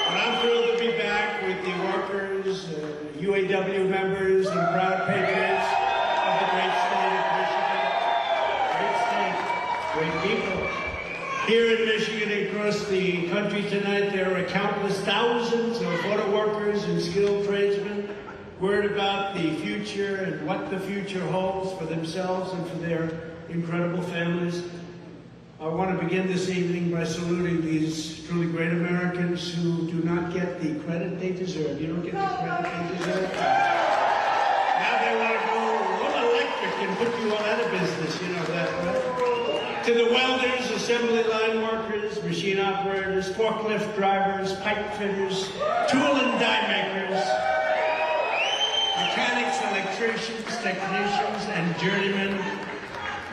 But I'm thrilled to be back with the workers, UAW members, and proud patriots of the great state of Michigan. Great state, great people. Here in Michigan and across the country tonight, there are countless thousands of auto workers and skilled tradesmen worried about the future and what the future holds for themselves and for their incredible families. I want to begin this evening by saluting these truly great Americans who do not get the credit they deserve. You don't get the credit they deserve. Now they want to go all electric and put you all out of business, you know that, right? To the welders, assembly line workers, machine operators, forklift drivers, pipe fitters, tool and die makers, mechanics, electricians, technicians, and journeymen.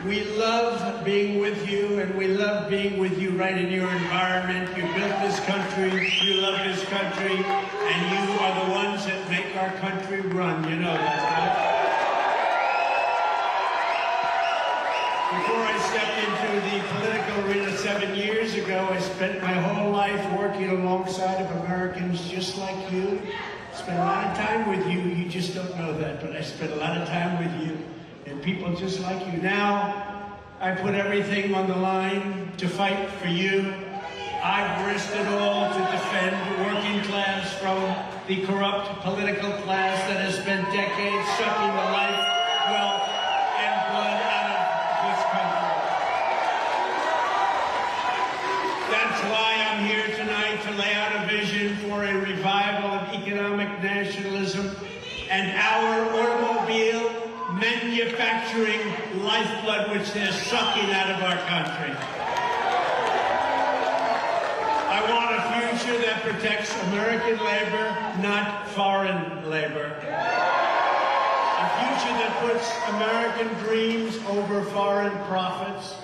We love being with you, and we love being with you right in your environment. You built this country, you love this country, and you are the ones that make our country run. You know that, right? Before I stepped into the political arena 7 years ago, I spent my whole life working alongside of Americans just like you. Spent a lot of time with you. You just don't know that, but I spent a lot of time with you. And people just like you. Now, I put everything on the line to fight for you. I've risked it all to defend the working class from the corrupt political class that has spent decades sucking the life, wealth, and blood out of this country. That's why I'm here tonight to lay out a vision for a revival of economic nationalism and our automobile manufacturing lifeblood, which they're sucking out of our country. I want a future that protects American labor, not foreign labor. A future that puts American dreams over foreign profits.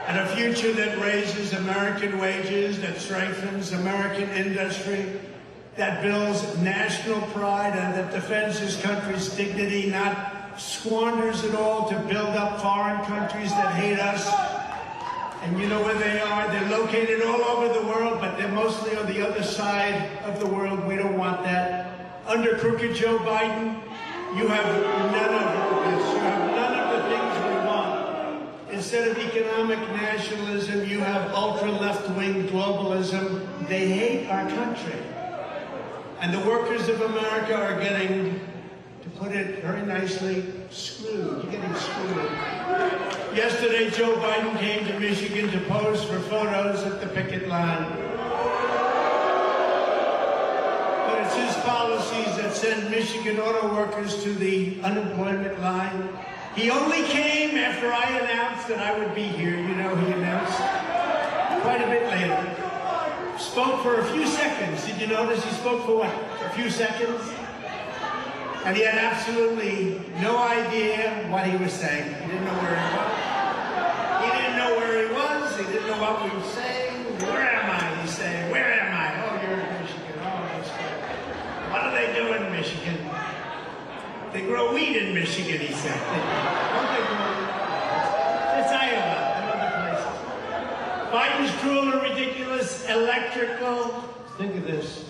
And a future that raises American wages, that strengthens American industry, that builds national pride, and that defends this country's dignity, not squanders it all to build up foreign countries that hate us. And you know where they are? They're located all over the world, but they're mostly on the other side of the world. We don't want that. Under crooked Joe Biden, you have none of this. You have none of the things we want. Instead of economic nationalism, you have ultra-left-wing globalism. They hate our country. And the workers of America are getting, to put it very nicely, screwed. You're getting screwed. Yesterday, Joe Biden came to Michigan to pose for photos at the picket line. But it's his policies that send Michigan auto workers to the unemployment line. He only came after I announced that I would be here. You know, he announced quite a bit later. Spoke for a few seconds. Did you notice he spoke for what? A few seconds? And he had absolutely no idea what he was saying. He didn't know where he was. He didn't know where he was. He didn't know what we were saying. Where am I? He's saying, where am I? Oh, you're in Michigan. Oh, that's good. What do they do in Michigan? They grow weed in Michigan, he said. Don't they grow weed? It's Iowa and other places. Biden's cruel and ridiculous electrical. Think of this.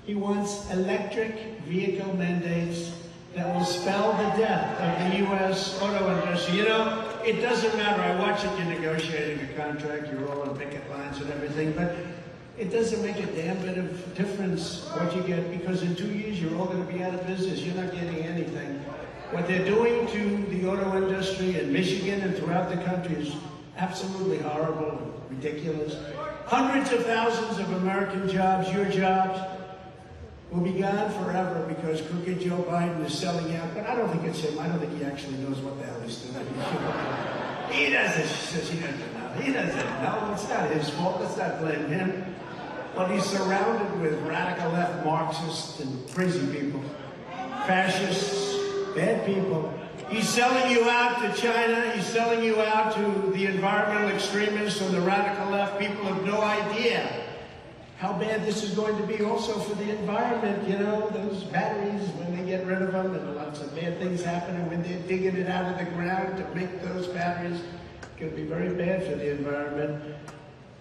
He wants electric vehicle mandates that will spell the death of the U.S. auto industry. You know, it doesn't matter. I watch it, you're negotiating a contract, you're all on picket lines and everything, but it doesn't make a damn bit of difference what you get, because in 2 years you're all going to be out of business. You're not getting anything. What they're doing to the auto industry in Michigan and throughout the country is absolutely horrible and ridiculous. Hundreds of thousands of American jobs, your jobs, will be gone forever because crooked Joe Biden is selling out. But I don't think it's him. I don't think he actually knows what the hell he's doing. He doesn't. She says he doesn't know. He doesn't know. It's not his fault. Let's not blame him. But he's surrounded with radical left Marxists and crazy people, fascists, bad people. He's selling you out to China. He's selling you out to the environmental extremists and the radical left. People have no idea how bad this is going to be also for the environment. You know, those batteries, when they get rid of them, and lots of bad things happen, and when they're digging it out of the ground to make those batteries, it's going to be very bad for the environment.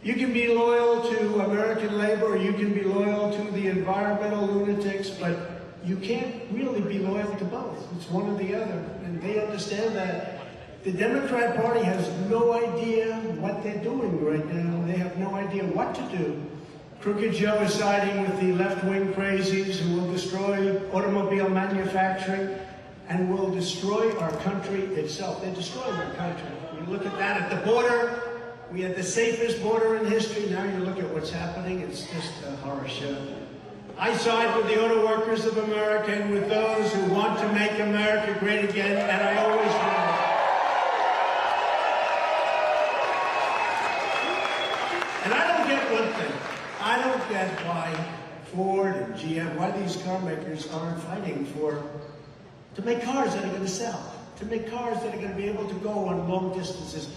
You can be loyal to American labor, or you can be loyal to the environmental lunatics, but you can't really be loyal to both. It's one or the other, and they understand that. The Democrat Party has no idea what they're doing right now. They have no idea what to do. Crooked Joe is siding with the left-wing crazies who will destroy automobile manufacturing and will destroy our country itself. They're destroying our country. You look at that at the border. We had the safest border in history. Now you look at what's happening. It's just a horror show. I side with the auto workers of America and with those who want to make America great again, and I always will. And I don't get one thing. I don't get why Ford and GM, why these car makers aren't fighting to make cars that are going to sell, to make cars that are going to be able to go on long distances.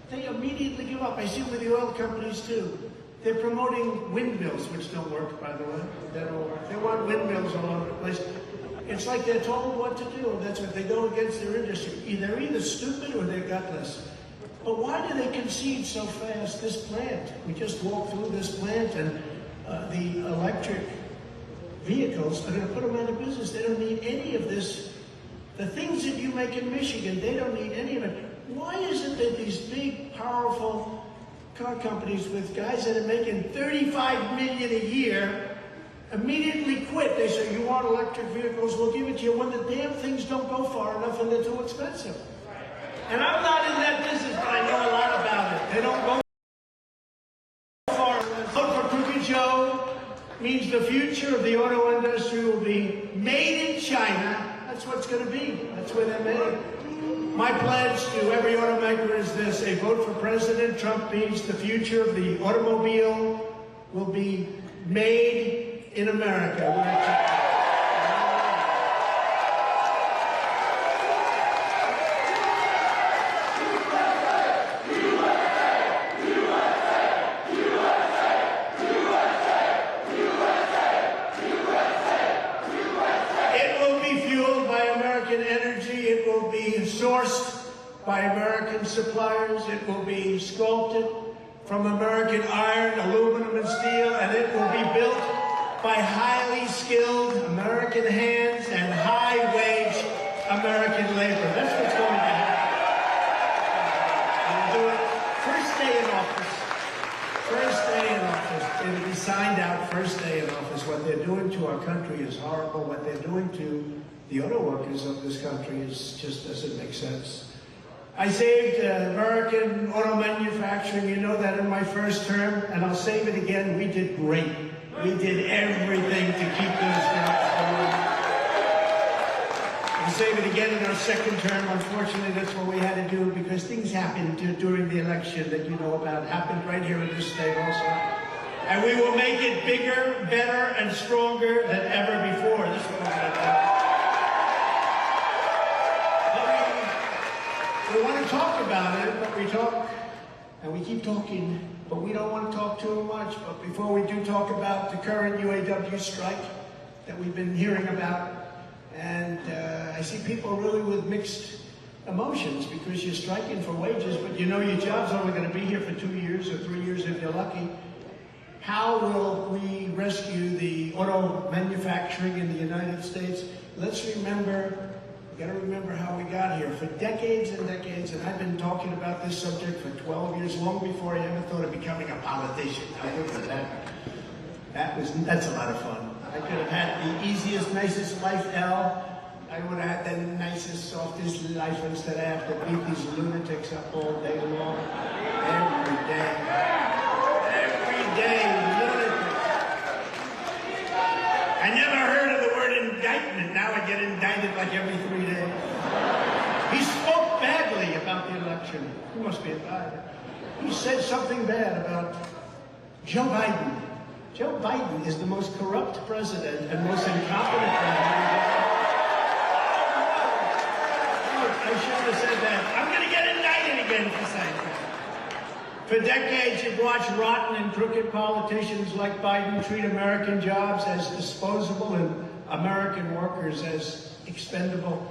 They immediately give up. I see it with the oil companies too. They're promoting windmills, which don't work, by the way. They don't work. They want windmills all over the place. It's like they're told what to do, and that's what they go against their industry. They're either stupid or they're gutless. But why do they concede so fast? This plant, we just walked through this plant, and the electric vehicles are going to put them out of business. They don't need any of this. The things that you make in Michigan, they don't need any of it. Why is it that these big, powerful car companies with guys that are making $35 million a year immediately quit? They say, you want electric vehicles, we'll give it to you, when the damn things don't go far enough and they're too expensive. And I'm not in that business, but I know a lot about it. They don't go far enough. Vote for Crooked Joe means the future of the auto industry will be made in China. That's what it's going to be. That's where they're made. My pledge to every automaker is this: a vote for President Trump means the future of the automobile will be made in America. Sourced by American suppliers, it will be sculpted from American iron, aluminum, and steel, and it will be built by highly skilled American hands and high-wage American labor. That's what's going to happen. We'll do it first day in office. First day in office. It'll be signed out first day in office. What they're doing to our country is horrible. What they're doing to the auto workers of this country just doesn't make sense. I saved American auto manufacturing, you know that, in my first term, and I'll save it again. We did great. We did everything to keep those jobs going. We'll save it again in our second term. Unfortunately, that's what we had to do because things happened during the election that you know about. It happened right here in this state also. And we will make it bigger, better, and stronger than ever before. This is what we're going to do. We want to talk about it, but we talk, and we keep talking, but we don't want to talk too much. But before we do talk about the current UAW strike that we've been hearing about, and I see people really with mixed emotions because you're striking for wages, but you know your job's only going to be here for 2 years or 3 years if you're lucky. How will we rescue the auto manufacturing in the United States? Let's remember. You got to remember how we got here. For decades and decades, and I've been talking about this subject for 12 years, long before I ever thought of becoming a politician. I looked at that. That's a lot of fun. I could have had the easiest, nicest life, L. I would have had the nicest, softest life instead I have to beat these lunatics up all day long. Every day. Every day, lunatics. I never heard of the word indictment. Now I get indicted like every 3 days. He spoke badly about the election. He must be a guy. He said something bad about Joe Biden. Joe Biden is the most corrupt president and most incompetent president. I shouldn't have said that. I'm going to get indicted again for saying that. For decades, you've watched rotten and crooked politicians like Biden treat American jobs as disposable and American workers as expendable.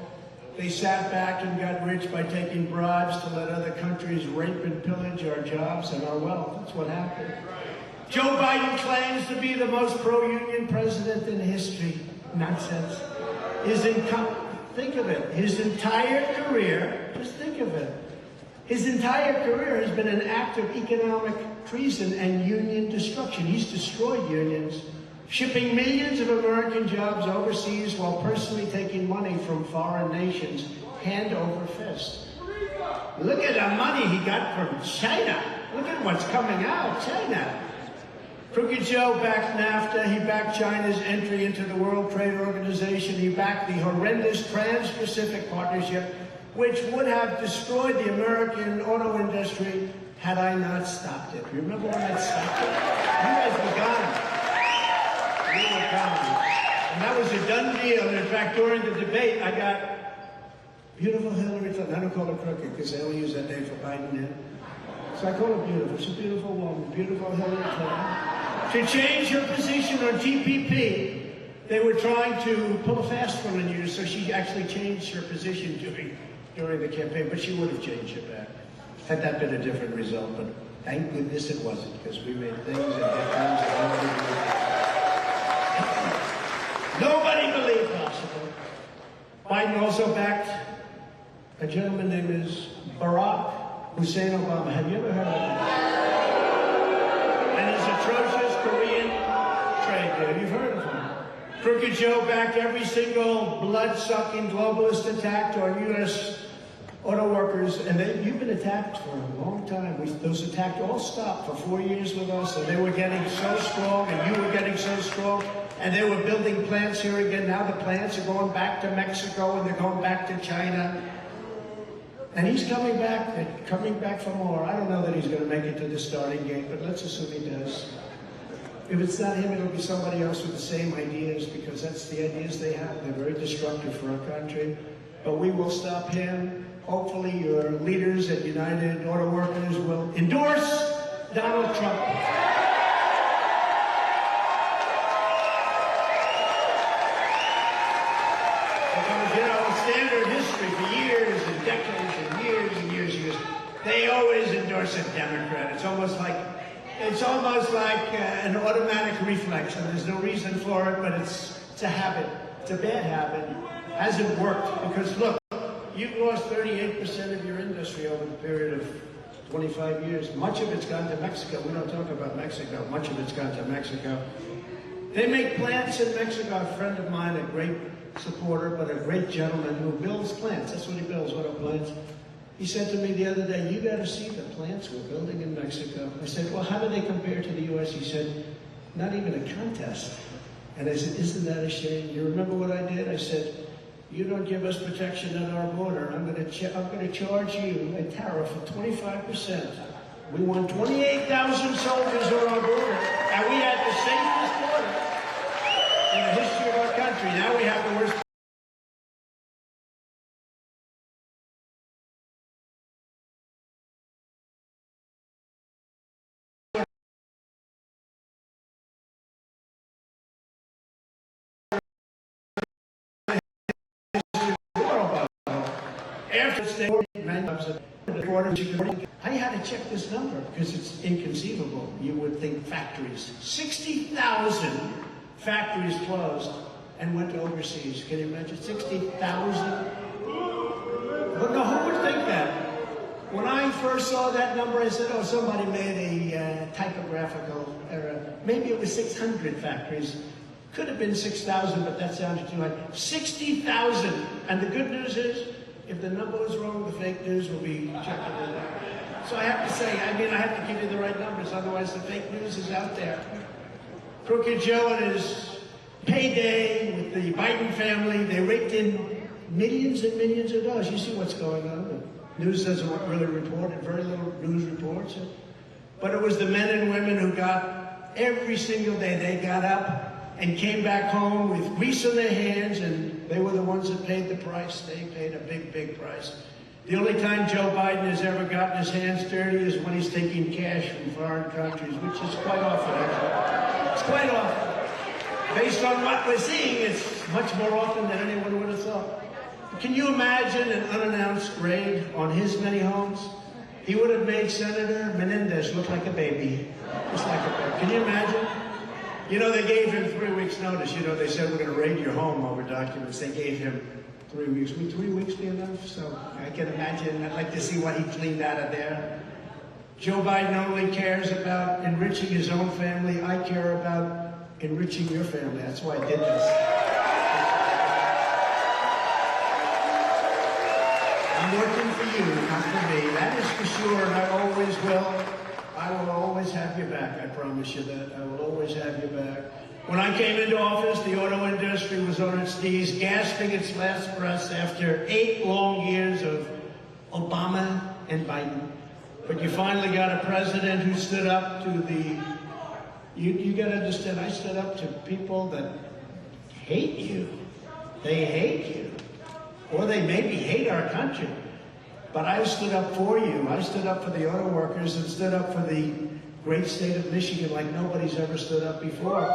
They sat back and got rich by taking bribes to let other countries rape and pillage our jobs and our wealth. That's what happened. Joe Biden claims to be the most pro-union president in history. Nonsense. Think of it. His entire career, just think of it. His entire career has been an act of economic treason and union destruction. He's destroyed unions, shipping millions of American jobs overseas while personally taking money from foreign nations, hand over fist. Look at the money he got from China. Look at what's coming out, China. Crooked Joe backed NAFTA, he backed China's entry into the World Trade Organization, he backed the horrendous Trans-Pacific Partnership, which would have destroyed the American auto industry had I not stopped it. Remember when I stopped it? You guys were gone. We were gone. And that was a done deal. And in fact, during the debate, I got beautiful Hillary Clinton. I don't call her crooked because they only use that name for Biden now. So I call her beautiful. She's a beautiful woman. Beautiful Hillary Clinton. To change her position on TPP, they were trying to pull a fast one on you, so she actually changed her position during the campaign, but she would have changed it back had that been a different result. But thank goodness it wasn't, because we made things and did things that nobody believed possible. Biden also backed a gentleman named Barack Hussein Obama. Have you ever heard of him? And his atrocious Korean trade deal. You've heard of him. Crooked Joe backed every single blood-sucking globalist attack on U.S. auto workers, and you've been attacked for a long time. Those attacks all stopped for 4 years with us, and they were getting so strong, and you were getting so strong, and they were building plants here again. Now the plants are going back to Mexico, and they're going back to China. And he's coming back for more. I don't know that he's going to make it to the starting gate, but let's assume he does. If it's not him, it'll be somebody else with the same ideas, because that's the ideas they have. They're very destructive for our country. But we will stop him. Hopefully your leaders at United Auto Workers will endorse Donald Trump. Because, you know, standard history for years and decades and years and years and years, they always endorse a Democrat. It's almost like an automatic reflex, and there's no reason for it, but it's a habit. It's a bad habit. It hasn't worked, because look, you've lost 38% of your industry over the period of 25 years. Much of it's gone to Mexico. We don't talk about Mexico. Much of it's gone to Mexico. They make plants in Mexico. A friend of mine, a great supporter, but a great gentleman who builds plants. That's what he builds, auto plants. He said to me the other day, you got to see the plants we're building in Mexico. I said, well, how do they compare to the U.S.? He said, not even a contest. And I said, isn't that a shame? You remember what I did? I said, you don't give us protection at our border. I'm going to charge you a tariff of 25%. We want 28,000 soldiers on our border, and we had the safest border in the history of our country. Now we have the worst. I had to check this number because it's inconceivable. You would think factories. 60,000 factories closed and went to overseas. Can you imagine? 60,000? But no, who would think that? When I first saw that number, I said, oh, somebody made a typographical error. Maybe it was 600 factories. Could have been 6,000, but that sounded too high. 60,000. And the good news is, if the number is wrong, the fake news will be checking it out. So I have to say, I have to give you the right numbers, otherwise the fake news is out there. Crooked Joe and his payday with the Biden family, they raked in millions and millions of dollars. You see what's going on. The news doesn't really report it, very little news reports it. But it was the men and women who got, every single day, they got up and came back home with grease on their hands, and they were the ones that paid the price. They paid a big, big price. The only time Joe Biden has ever gotten his hands dirty is when he's taking cash from foreign countries, which is quite often, actually. It's quite often. Based on what we're seeing, it's much more often than anyone would have thought. Can you imagine an unannounced raid on his many homes? he would have made Senator Menendez look like a baby. Just like a baby. Can you imagine? You know, they gave him 3 weeks notice. You know, they said, we're going to raid your home over documents. They gave him 3 weeks. Would 3 weeks be enough? So I can imagine. I'd like to see what he cleaned out of there. Joe Biden only cares about enriching his own family. I care about enriching your family. That's why I did this. I'm working for you, not for me. That is for sure, and I always will. I will always have your back. I promise you that. I will always have your back. When I came into office, the auto industry was on its knees, gasping its last breaths after 8 long years of Obama and Biden. But you finally got a president who stood up to the... You got to understand, I stood up to people that hate you. They hate you. Or they maybe hate our country. But I stood up for you. I stood up for the auto workers and stood up for the great state of Michigan like nobody's ever stood up before.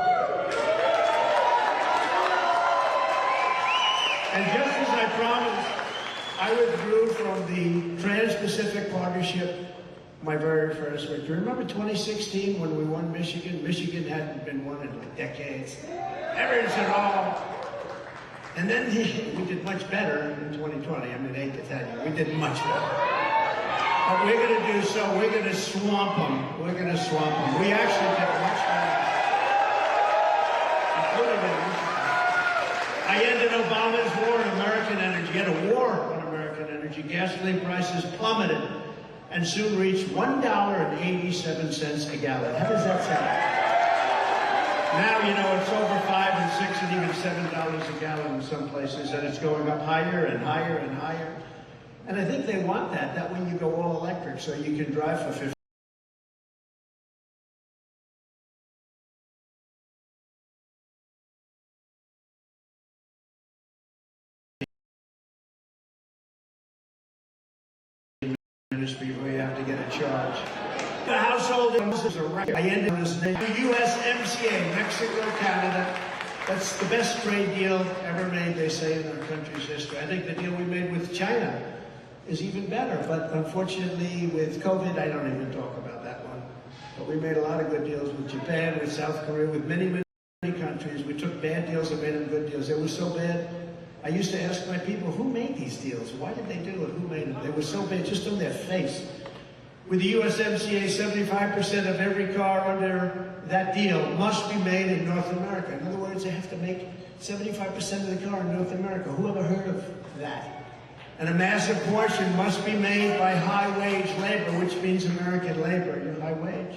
And just as I promised, I withdrew from the Trans-Pacific Partnership my very first victory. Remember 2016 when we won Michigan? Michigan hadn't been won in like decades. Ever at all. And then we did much better in 2020. I mean, I hate to tell you, we did much better. But we're going to do so. We're going to swamp them. We're going to swamp them. We actually did much better. I ended Obama's war on American energy. He had a war on American energy. Gasoline prices plummeted and soon reached $1.87 a gallon. How does that sound? Now, you know, it's over $5 and $6 and even $7 a gallon in some places, and it's going up higher and higher and higher. And I think they want that. That way you go all electric so you can drive for 50. Before you have to get a charge. The household is a record. I ended this name. The USMCA, Mexico, Canada. That's the best trade deal ever made, they say, in our country's history. I think the deal we made with China is even better. But unfortunately, with COVID, I don't even talk about that one. But we made a lot of good deals with Japan, with South Korea, with many, many countries. We took bad deals and made them good deals. They were so bad. I used to ask my people, who made these deals? Why did they do it? Who made them? They were so bad, just on their face. With the USMCA, 75% of every car under that deal must be made in North America. In other words, they have to make 75% of the car in North America. Who ever heard of that? And a massive portion must be made by high-wage labor, which means American labor, your high wage.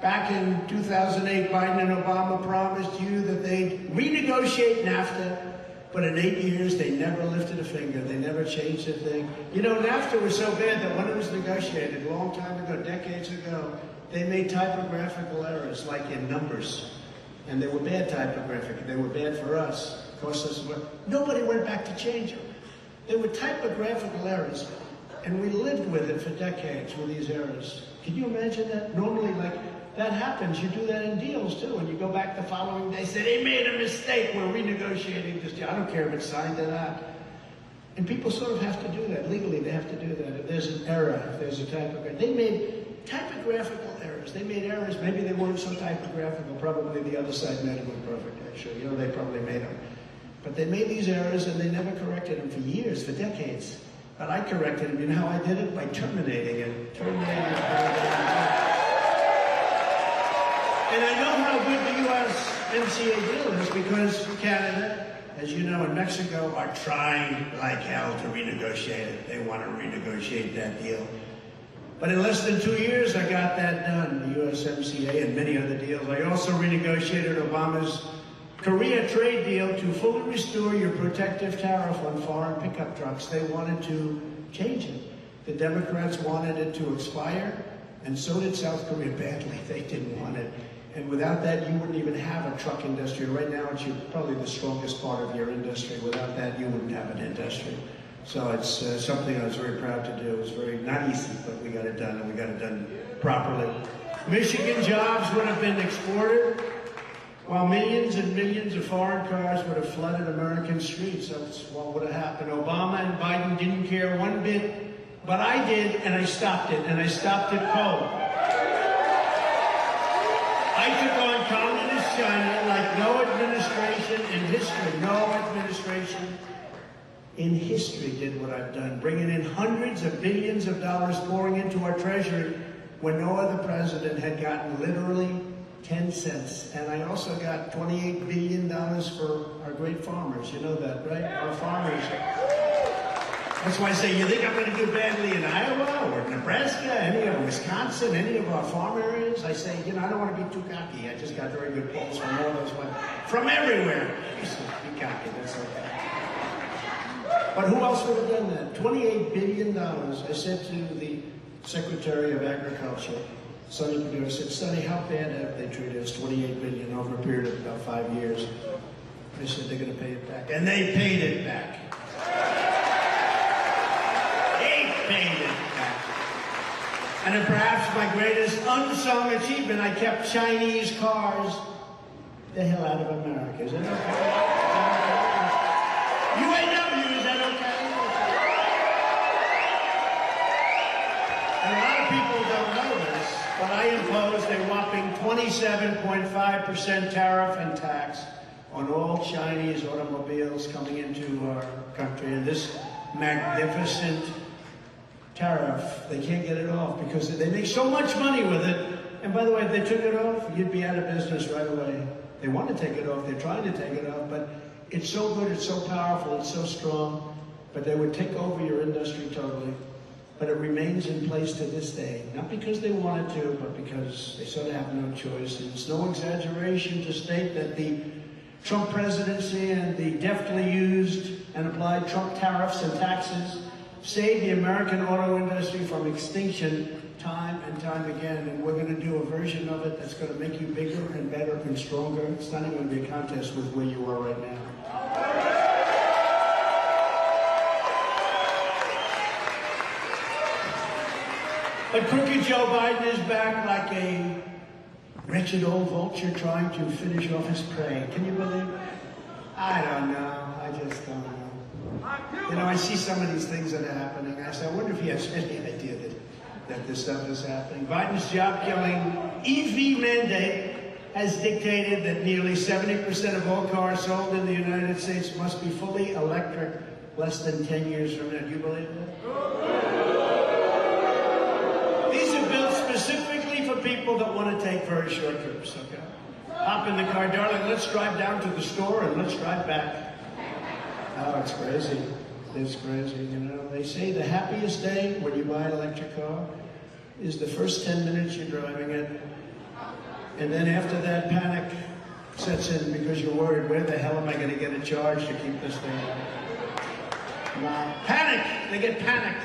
Back in 2008, Biden and Obama promised you that they'd renegotiate NAFTA. But in 8 years, they never lifted a finger. They never changed a thing. You know, NAFTA was so bad that when it was negotiated a long time ago, decades ago, they made typographical errors, like in numbers. And they were bad typographic. They were bad for us. Of course, nobody went back to change them. They were typographical errors. And we lived with it for decades, with these errors. Can you imagine that? Normally, like, that happens. You do that in deals, too. And you go back the following day, say, they made a mistake. We're renegotiating this deal. I don't care if it's signed or not. And people sort of have to do that. Legally, they have to do that. If there's an error, if there's a typography. They made typographical errors. They made errors. Maybe they weren't so typographical. Probably the other side made them perfect, actually. You know, they probably made them. But they made these errors, and they never corrected them for years, for decades. But I corrected them. You know how I did it? By terminating it. Terminating it. And I know how good the USMCA deal is because Canada, as you know, and Mexico are trying like hell to renegotiate it. They want to renegotiate that deal. But in less than 2 years, I got that done, the USMCA and many other deals. I also renegotiated Obama's Korea trade deal to fully restore your protective tariff on foreign pickup trucks. They wanted to change it. The Democrats wanted it to expire, and so did South Korea badly. They didn't want it. And without that, you wouldn't even have a truck industry. Right now, it's probably the strongest part of your industry. Without that, you wouldn't have an industry. So it's something I was very proud to do. It was very, not easy, but we got it done, and we got it done properly. Michigan jobs would have been exported, while millions and millions of foreign cars would have flooded American streets. That's what would have happened. Obama and Biden didn't care one bit But I did, and I stopped it, and I stopped it cold. I took on communist China like no administration in history did what I've done, bringing in hundreds of billions of dollars pouring into our treasury when no other president had gotten literally 10 cents. And I also got $28 billion for our great farmers. You know that, right? Our farmers. That's why I say, you think I'm going to do badly in Iowa or Nebraska, any of Wisconsin, any of our farm areas? I say, you know, I don't want to be too cocky. I just got very good polls from all those ones. From everywhere. Be cocky, that's okay. But who else would have done that? $28 billion. I said to the Secretary of Agriculture, Sonny Perdue, I said, Sonny, how bad have they treated us? $28 billion over a period of about 5 years. They said they're going to pay it back. And they paid it back. Paid it back. And then perhaps my greatest unsung achievement, I kept Chinese cars the hell out of America. Is that okay? UAW, is that okay? And a lot of people don't know this, but I imposed a whopping 27.5% tariff and tax on all Chinese automobiles coming into our country. And this magnificent tariff, they can't get it off because they make so much money with it. And by the way, if they took it off, you'd be out of business right away. They want to take it off, they're trying to take it off, but it's so good, it's so powerful, it's so strong, but they would take over your industry totally. But it remains in place to this day, not because they wanted to, but because they sort of have no choice. And it's no exaggeration to state that the Trump presidency and the deftly used and applied Trump tariffs and taxes saved the American auto industry from extinction time and time again. And we're going to do a version of it that's going to make you bigger and better and stronger. It's not even going to be a contest with where you are right now. But crooked Joe Biden is back like a wretched old vulture trying to finish off his prey. Can you believe it? I don't know. I just don't know. You know, I see some of these things that are happening. I say, I wonder if he has any idea that this stuff is happening. Biden's job-killing EV mandate has dictated that nearly 70% of all cars sold in the United States must be fully electric less than 10 years from now. Do you believe that? These are built specifically for people that want to take very short trips, okay? Hop in the car, darling, let's drive down to the store and let's drive back. Oh, it's crazy. It's crazy, you know. They say the happiest day when you buy an electric car is the first 10 minutes you're driving it. And then after that, panic sets in because you're worried, where the hell am I going to get a charge to keep this thing on? Wow. Panic! They get panicked.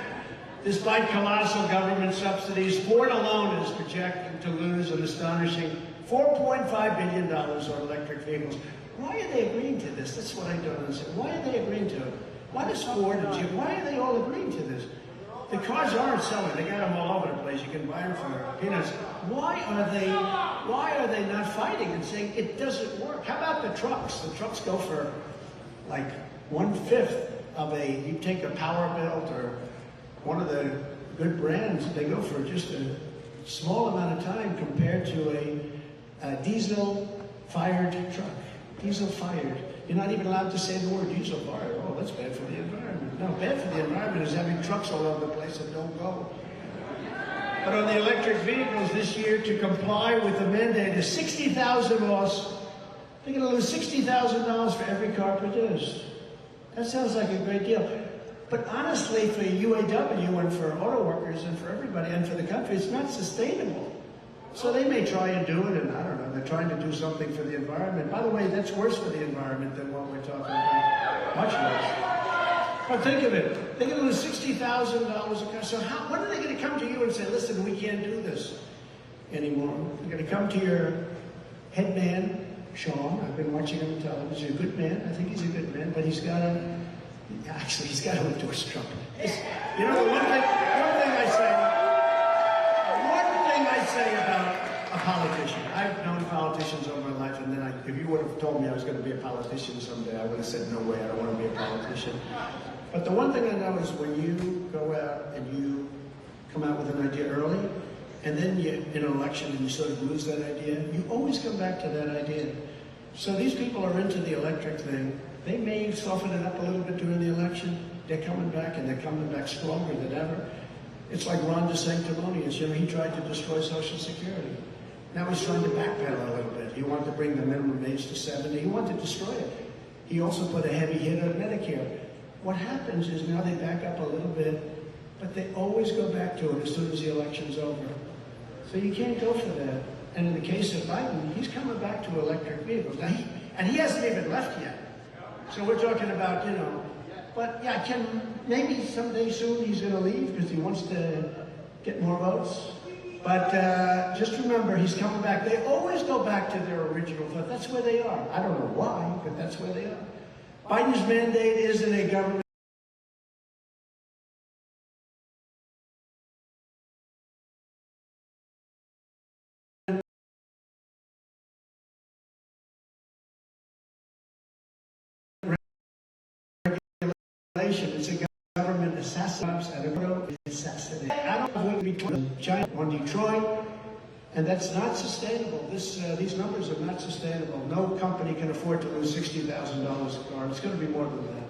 Despite colossal government subsidies, Ford alone is projecting to lose an astonishing $4.5 billion on electric vehicles. Why are they agreeing to this? That's what I don't understand. Why are they agreeing to it? Why does Ford and Jeep, why are they all agreeing to this? The cars aren't selling. They got them all over the place. You can buy them for peanuts. Why are they not fighting and saying it doesn't work? How about the trucks? The trucks go for like 1/5 of you take a Power Built or one of the good brands, they go for just a small amount of time compared to a diesel-fired truck. Diesel-fired. You're not even allowed to say the word diesel-fired. Oh, that's bad for the environment. No, bad for the environment is having trucks all over the place that don't go. But on the electric vehicles this year, to comply with the mandate, is 60,000 loss. They're going to lose $60,000 for every car produced. That sounds like a great deal. But honestly, for UAW and for auto workers and for everybody and for the country, it's not sustainable. So they may try and do it, and I don't know, they're trying to do something for the environment. By the way, that's worse for the environment than what we're talking about. Much worse. But think of it. They're going to lose $60,000 a car. So when are they going to come to you and say, listen, we can't do this anymore? They're going to come to your head man, Sean. I've been watching him on television. He's a good man. I think he's a good man. But he's got to endorse Trump. You know, the one thing I say about a politician. I've known politicians all my life, and then if you would have told me I was going to be a politician someday, I would have said, no way, I don't want to be a politician. But the one thing I know is when you go out and you come out with an idea early, and then you, in an election, and you sort of lose that idea, you always come back to that idea. So these people are into the electric thing. They may soften it up a little bit during the election. They're coming back, and they're coming back stronger than ever. It's like Ron DeSanctimonious. You know, he tried to destroy Social Security. Now he's trying to backpedal a little bit. He wanted to bring the minimum age to 70. He wanted to destroy it. He also put a heavy hit on Medicare. What happens is now they back up a little bit, but they always go back to it as soon as the election's over. So you can't go for that. And in the case of Biden, he's coming back to electric vehicles. Now he hasn't even left yet. So we're talking about, you know, but yeah, maybe someday soon he's going to leave because he wants to get more votes. But just remember, he's coming back. They always go back to their original thought. That's where they are. I don't know why, but that's where they are. Biden's mandate isn't a government regulation. It's a government assassination. I don't know what between China on Detroit, and that's not sustainable. These numbers are not sustainable. No company can afford to lose $60,000 a car. It's going to be more than that.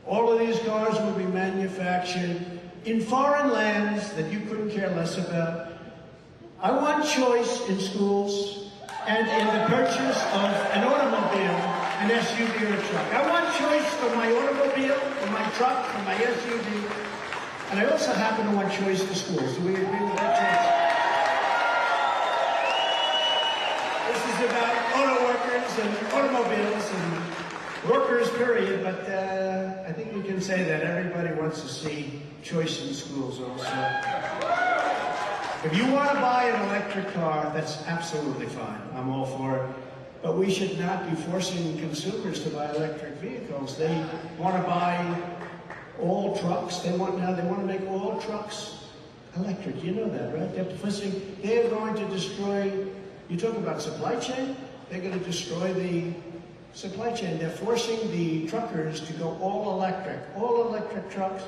All of these cars will be manufactured in foreign lands that you couldn't care less about. I want choice in schools and in the purchase of an automobile, an SUV or a truck. I want choice for my automobile, for my truck, for my SUV. And I also happen to want choice for schools. Do we agree with that choice? This is about auto workers and automobiles and workers, period. But I think we can say that everybody wants to see choice in schools also. If you want to buy an electric car, that's absolutely fine. I'm all for it. But we should not be forcing consumers to buy electric vehicles. They want to buy all trucks. They want to make all trucks electric. You know that, right? They're going to destroy, you talk about supply chain, they're going to destroy the supply chain. They're forcing the truckers to go all electric trucks.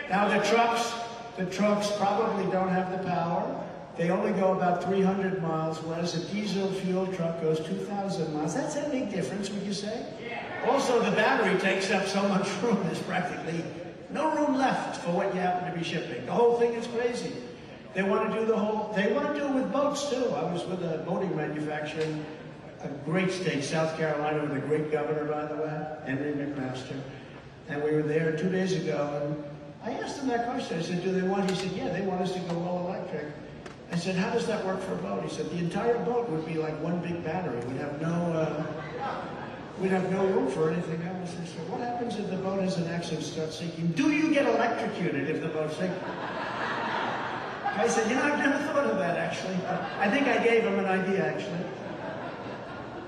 Now the trucks probably don't have the power. They only go about 300 miles, whereas a diesel fuel truck goes 2,000 miles. That's a big difference, would you say? Also, the battery takes up so much room, there's practically no room left for what you happen to be shipping. The whole thing is crazy. They want to do they want to do it with boats too. I was with a boating manufacturer in a great state, South Carolina, with a great governor, by the way, Henry McMaster. And we were there 2 days ago, and I asked him that question. I said, do they want? He said, yeah, they want us to go all electric. I said, how does that work for a boat? He said, the entire boat would be like one big battery. We'd have no room for anything else. I said, what happens if the boat has an accident and starts sinking? Do you get electrocuted if the boat's sinking? I said, you know, I've never thought of that, actually. I think I gave him an idea, actually.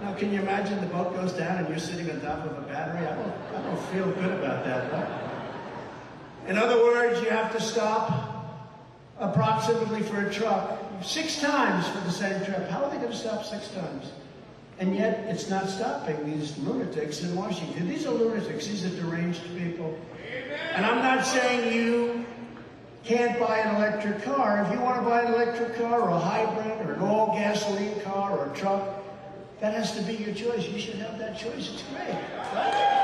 Now, can you imagine the boat goes down and you're sitting on top of a battery? I don't feel good about that, right? In other words, you have to stop approximately for a truck 6 times for the same trip. How are they going to stop 6 times? And yet, it's not stopping these lunatics in Washington. These are lunatics. These are deranged people. And I'm not saying you can't buy an electric car. If you want to buy an electric car or a hybrid or an all-gasoline car or a truck, that has to be your choice. You should have that choice. It's great, right?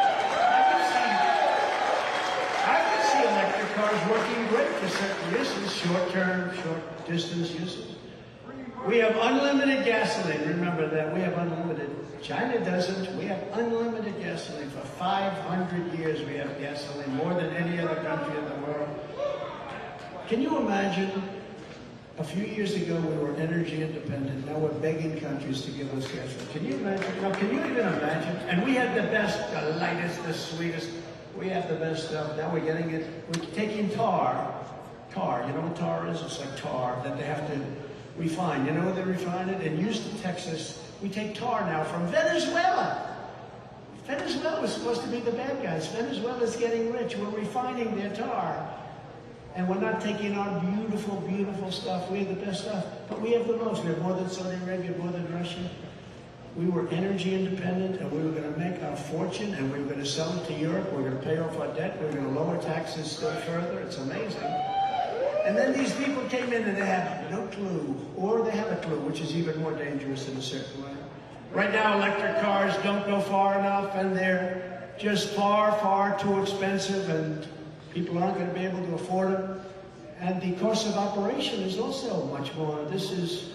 Electric cars working great for certain uses, short-term, short-distance uses. We have unlimited gasoline. Remember that. We have unlimited. China doesn't. We have unlimited gasoline. For 500 years we have gasoline, more than any other country in the world. Can you imagine? A few years ago we were energy independent. Now we're begging countries to give us gasoline. Can you imagine? Now, can you even imagine? And we had the best, the lightest, the sweetest. We have the best stuff. Now we're getting it. We're taking tar. You know what tar is? It's like tar that they have to refine. You know where they refine it? In Houston, Texas, we take tar now from Venezuela. Venezuela was supposed to be the bad guys. Venezuela's getting rich. We're refining their tar. And we're not taking our beautiful, beautiful stuff. We have the best stuff. But we have the most. We have more than Saudi Arabia, more than Russia. We were energy independent, and we were going to make our fortune, and we were going to sell it to Europe. We were going to pay off our debt. We were going to lower taxes still further. It's amazing. And then these people came in and they had no clue, or they have a clue, which is even more dangerous in a certain way. Right now, electric cars don't go far enough, and they're just far, far too expensive, and people aren't going to be able to afford them. And the cost of operation is also much more. This is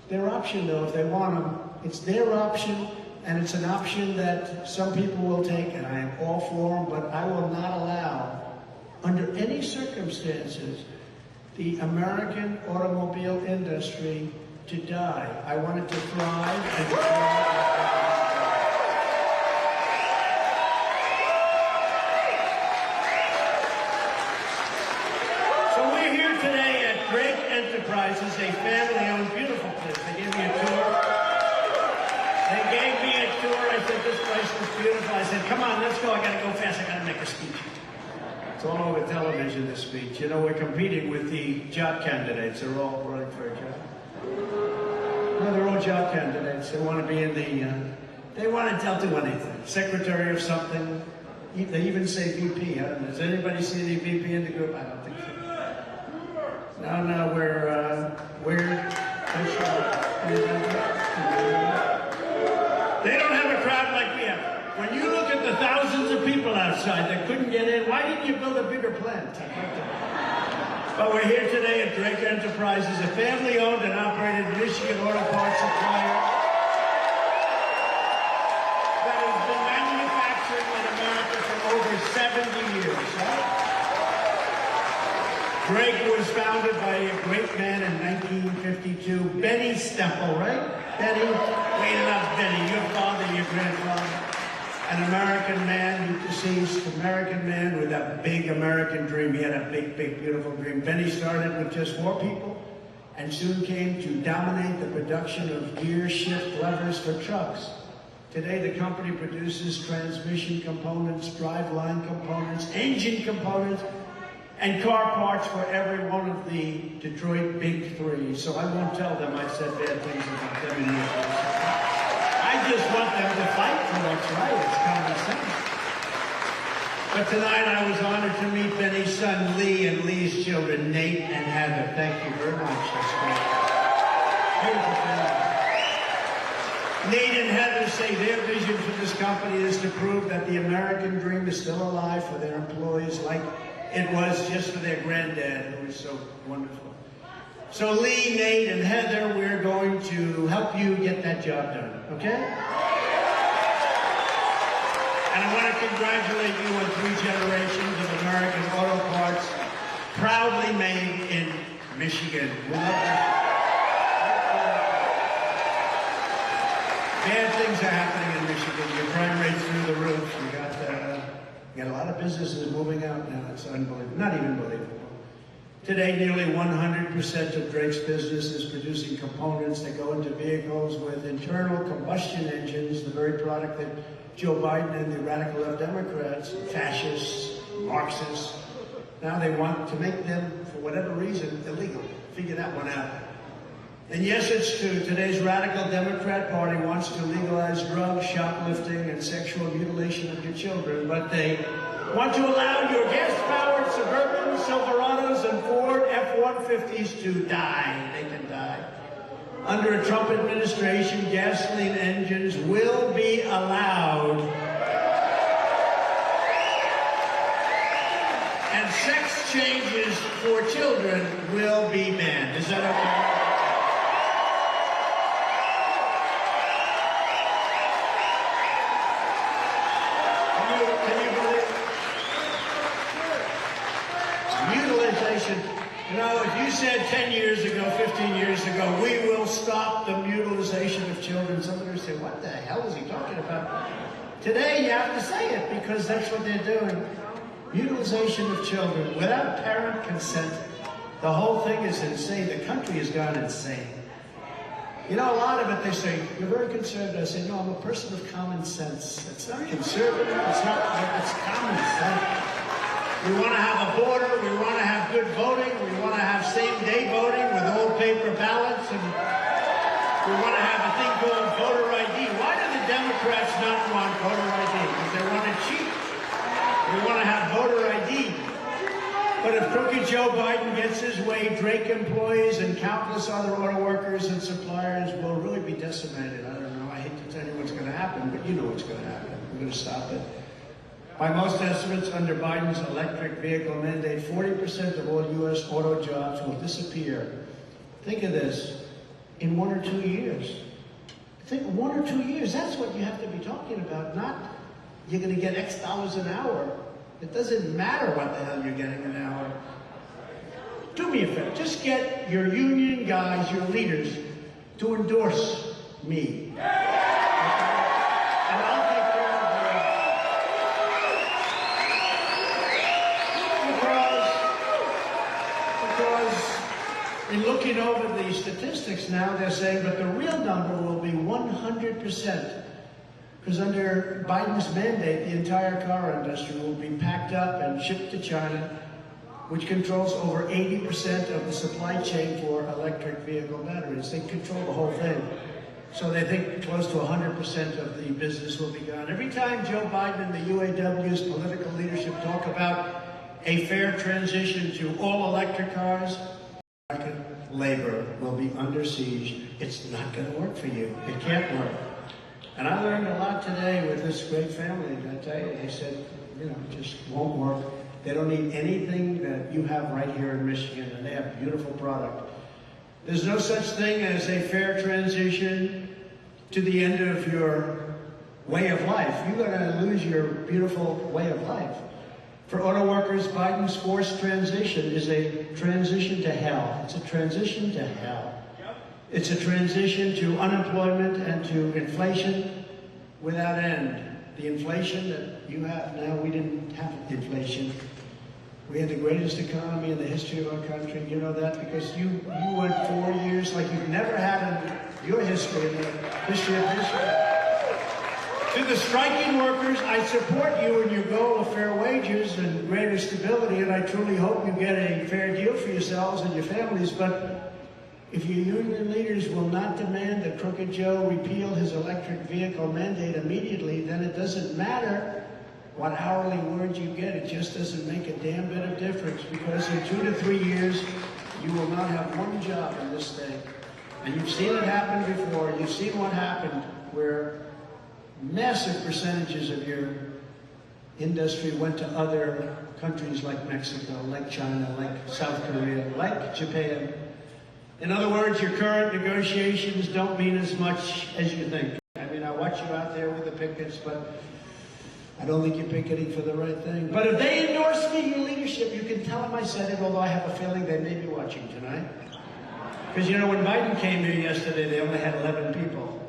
their option, though, if they want them. It's their option, and it's an option that some people will take, and I am all for them, but I will not allow, under any circumstances, the American automobile industry to die. I want it to thrive and to thrive. So we're here today at Drake Enterprises, a family-owned, beautiful place. They gave me a tour. I said, this place was beautiful. I said, come on, let's go. I got to go fast. I got to make a speech. It's all over television, this speech. You know, we're competing with the job candidates. They're all running for a job. No, they're all job candidates. They want to be in the, they'll do anything. Secretary of something. They even say VP. I don't know. Does anybody see any VP in the group? I don't think so. No, they don't have a crowd like we have. When you look at the thousands of people outside that couldn't get in, why didn't you build a bigger plant? But we're here today at Drake Enterprises, a family-owned and operated Michigan auto parts supplier that has been manufacturing in America for over 70 years. Drake was founded by a great man in 1952, Benny Stemple, right? Benny? We love Benny, your father, your grandfather. An American man, deceased American man with a big American dream. He had a big, big, beautiful dream. Benny started with just 4 people and soon came to dominate the production of gear shift levers for trucks. Today, the company produces transmission components, driveline components, engine components, and car parts for every one of the Detroit Big Three. So I won't tell them I said bad things about them in here. I just want them to fight for what's right. It's common sense. But tonight I was honored to meet Benny's son Lee and Lee's children Nate and Heather. Thank you very much. That's great. Beautiful family. Nate and Heather say their vision for this company is to prove that the American dream is still alive for their employees, like it was just for their granddad, who was so wonderful. So Lee, Nate, and Heather, we're going to help you get that job done, okay? And I want to congratulate you on 3 generations of American auto parts, proudly made in Michigan. We love that. Bad things are happening in Michigan. Your crime rate's through the roof. You got a lot of businesses moving out now. It's unbelievable. Not even believable. Today, nearly 100% of Drake's business is producing components that go into vehicles with internal combustion engines, the very product that Joe Biden and the radical left Democrats, fascists, Marxists, now they want to make them, for whatever reason, illegal. Figure that one out. And yes, it's true. Today's radical Democrat Party wants to legalize drugs, shoplifting, and sexual mutilation of your children, but they want to allow your gas-powered Suburban, Silverados, and Ford F-150s to die. They can die. Under a Trump administration, gasoline engines will be allowed. And sex changes for children will be banned. Is that okay? You know, if you said 10 years ago, 15 years ago, we will stop the mutilization of children, somebody would say, what the hell is he talking about? Today, you have to say it because that's what they're doing. Mutilization of children without parent consent. The whole thing is insane. The country has gone insane. You know, a lot of it, they say, you're very conservative. I say, no, I'm a person of common sense. It's not conservative. It's common sense. We want to have a border, we want to have good voting, we want to have same-day voting with old paper ballots, and we want to have a thing called voter ID. Democrats not want voter ID? Because they want to cheat. We want to have voter ID. But if crooked Joe Biden gets his way, Drake employees and countless other auto workers and suppliers will really be decimated. I don't know. I hate to tell you what's going to happen, but you know what's going to happen. We're going to stop it. By most estimates, under Biden's electric vehicle mandate, 40% of all U.S. auto jobs will disappear. Think of this, in 1 or 2 years. Think 1 or 2 years, that's what you have to be talking about, not you're going to get X dollars an hour. It doesn't matter what the hell you're getting an hour. Do me a favor, just get your union guys, your leaders, to endorse me. And I'll take care of because in looking over the statistics now, they're saying, but the real number will be 100%. Because under Biden's mandate, the entire car industry will be packed up and shipped to China, which controls over 80% of the supply chain for electric vehicle batteries. They control the whole thing. So they think close to 100% of the business will be gone. Every time Joe Biden and the UAW's political leadership talk about a fair transition to all electric cars, American labor will be under siege. It's not going to work for you. It can't work. And I learned a lot today with this great family. I tell you, they said, you know, it just won't work. They don't need anything that you have right here in Michigan, and they have a beautiful product. There's no such thing as a fair transition to the end of your way of life. You're going to lose your beautiful way of life. For auto workers, Biden's forced transition is a transition to hell. It's a transition to hell. It's a transition to unemployment and to inflation without end. The inflation that you have now, we didn't have inflation. We had the greatest economy in the history of our country. You know that because you went 4 years like you've never had in your history, in the history of history. To the striking workers, I support you in your goal of fair wages and greater stability, and I truly hope you get a fair deal for yourselves and your families, but if your union leaders will not demand that Crooked Joe repeal his electric vehicle mandate immediately, then it doesn't matter what hourly wage you get. It just doesn't make a damn bit of difference because in 2 to 3 years, you will not have one job in this state. And you've seen it happen before. You've seen what happened where massive percentages of your industry went to other countries like Mexico, like China, like South Korea, like Japan. In other words, your current negotiations don't mean as much as you think. I mean, I watch you out there with the pickets, but I don't think you're picketing for the right thing. But if they endorse me, your leadership, you can tell them I said it, although I have a feeling they may be watching tonight. Because, you know, when Biden came here yesterday, they only had 11 people.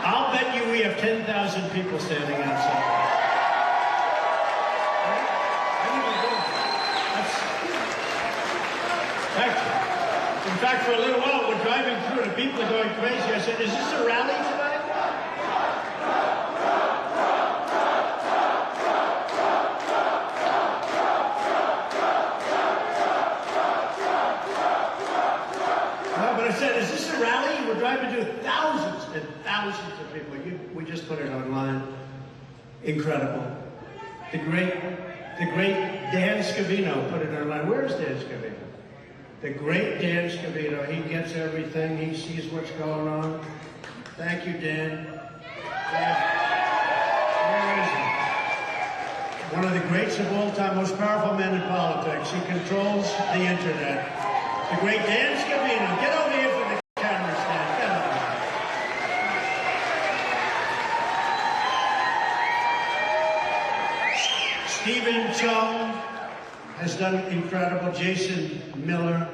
I'll bet you we have 10,000 people standing outside. In fact, for a little while, we're driving through and people are going crazy. I said, is this a rally tonight? No, but I said, is this a rally? We're driving through thousands and thousands of people. We just put it online. Incredible. The great Dan Scavino put it online. Where is Dan Scavino? The great Dan Scavino, he gets everything, he sees what's going on. Thank you, Dan. Where is he? One of the greats of all time, most powerful men in politics. He controls the internet. The great Dan Scavino. Get over here for the camera stand. Get over here. Stephen Chung has done incredible. Jason Miller,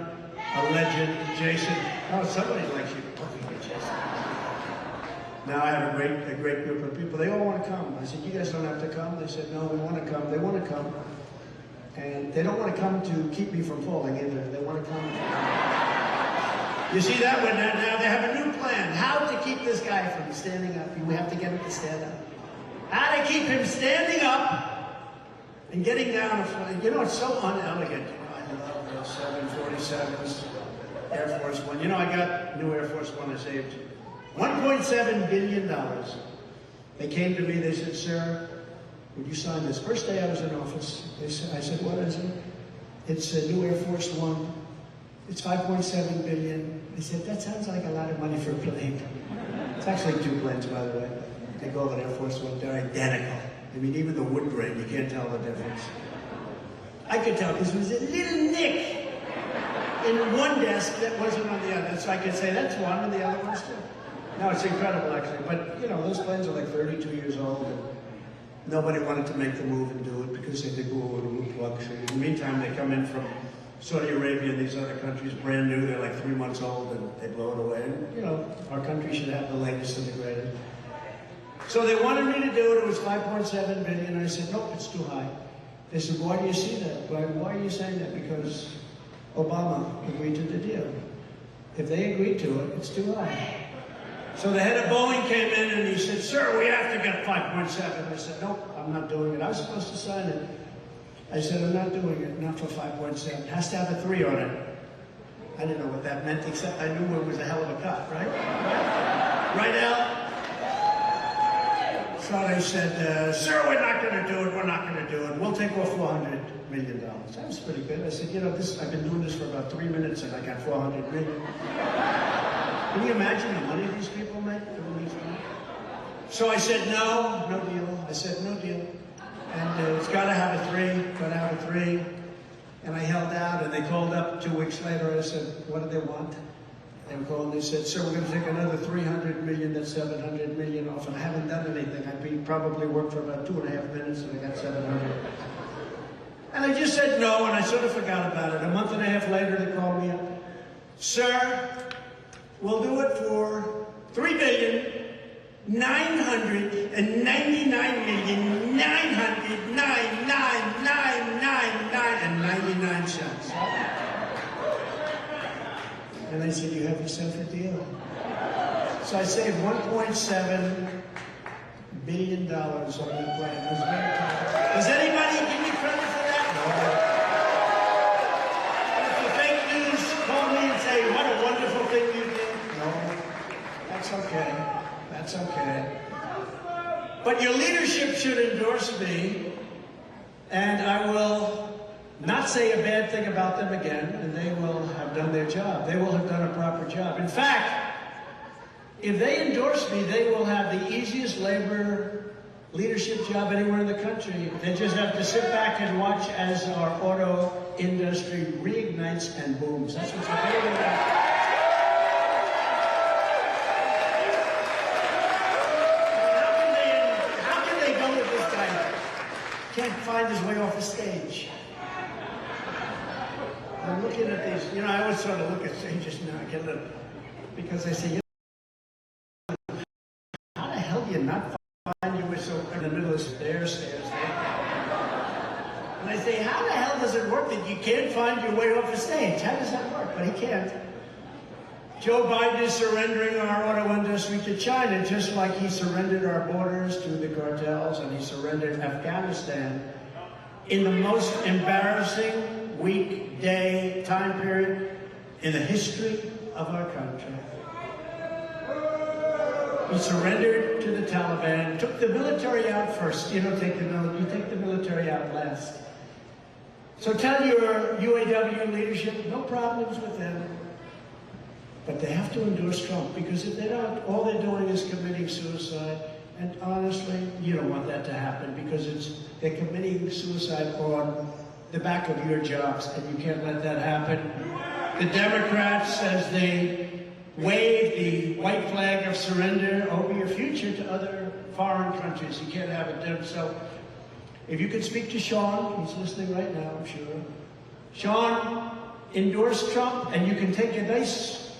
a legend. Jason, oh, somebody likes you. Jason. Now I have a great group of people. They all want to come. I said, you guys don't have to come. They said, no, we want to come. They want to come. And they don't want to come to keep me from falling either. They want to come. You see that one? Now they have a new plan. How to keep this guy from standing up. We have to get him to stand up. How to keep him standing up and getting down. You know, it's so unelegant. You know, I love the 747s, Air Force One. You know, I got new Air Force One I saved $1.7 billion. They came to me, they said, sir, would you sign this? First day I was in office, I said, what is it? It's a new Air Force One. It's $5.7 billion. They said, that sounds like a lot of money for a plane. It's actually 2 planes, by the way. They call it Air Force One. They're identical. I mean, even the wood grain, you can't tell the difference. I could tell because there was a little nick in one desk that wasn't on the other. So I could say, that's one, and the other one's two. No, it's incredible, actually. But, you know, those planes are like 32 years old, and nobody wanted to make the move and do it because they think, oh, it'll look luxury. In the meantime, they come in from Saudi Arabia and these other countries, brand new. They're like 3 months old, and they blow it away. And, you know, our country should have the latest and the greatest. So they wanted me to do it. It was $5.7 billion. I said, nope, it's too high. They said, why do you see that? Why are you saying that? Because Obama agreed to the deal. If they agreed to it, it's too high. So the head of Boeing came in and he said, sir, we have to get 5.7. I said, nope, I'm not doing it. I was supposed to sign it. I said, I'm not doing it, not for 5.7. It has to have a 3 on it. I didn't know what that meant, except I knew it was a hell of a cut, right? Right, Al? So they said, sir, we're not going to do it, we're not going to do it. We'll take off $400 million. That was pretty good. I said, you know, I've been doing this for about 3 minutes and I got $400 million. Can you imagine the money these people make doing these things? So I said, no deal. I said, no deal. And it's got to have a 3, got to have a 3. And I held out, and they called up 2 weeks later. I said, what do they want? They were calling, they said, sir, we're going to take another $300 million, that's $700 million off. And I haven't done anything. I probably worked for about 2.5 minutes, and I got $700. And I just said no, and I sort of forgot about it. A month and a half later, they called me up. Sir, we'll do it for $3,999,999,999.99. And they said, you have yourself a deal. So I saved $1.7 billion on that plan. It was very tough. Does anybody give me credit for that? No. If the fake news call me and say, what a wonderful thing you did. No. That's okay. That's okay. But your leadership should endorse me, and I will not say a bad thing about them again, and they will have done their job. They will have done a proper job. In fact, if they endorse me, they will have the easiest labor leadership job anywhere in the country. They just have to sit back and watch as our auto industry reignites and booms. That's what's happening. How can they go with this guy? Can't find his way off the stage. I'm looking at these, you know, I always sort of look at stages now, I get a little, because I say, you know, how the hell do you not find your way so in the middle of stairs? And I say, how the hell does it work that you can't find your way off the stage? How does that work? But he can't. Joe Biden is surrendering our auto industry to China, just like he surrendered our borders to the cartels, and he surrendered Afghanistan in the most embarrassing weekday time period in the history of our country. He surrendered to the Taliban, took the military out first. You don't take you take the military out last. So tell your UAW leadership, no problems with them. But they have to endorse Trump, because if they don't, all they're doing is committing suicide. And honestly, you don't want that to happen, because they're committing suicide on the back of your jobs, and you can't let that happen. The Democrats, as they wave the white flag of surrender over your future to other foreign countries, you can't have it done. So if you could speak to Sean, he's listening right now, I'm sure. Sean, endorse Trump, and you can take a nice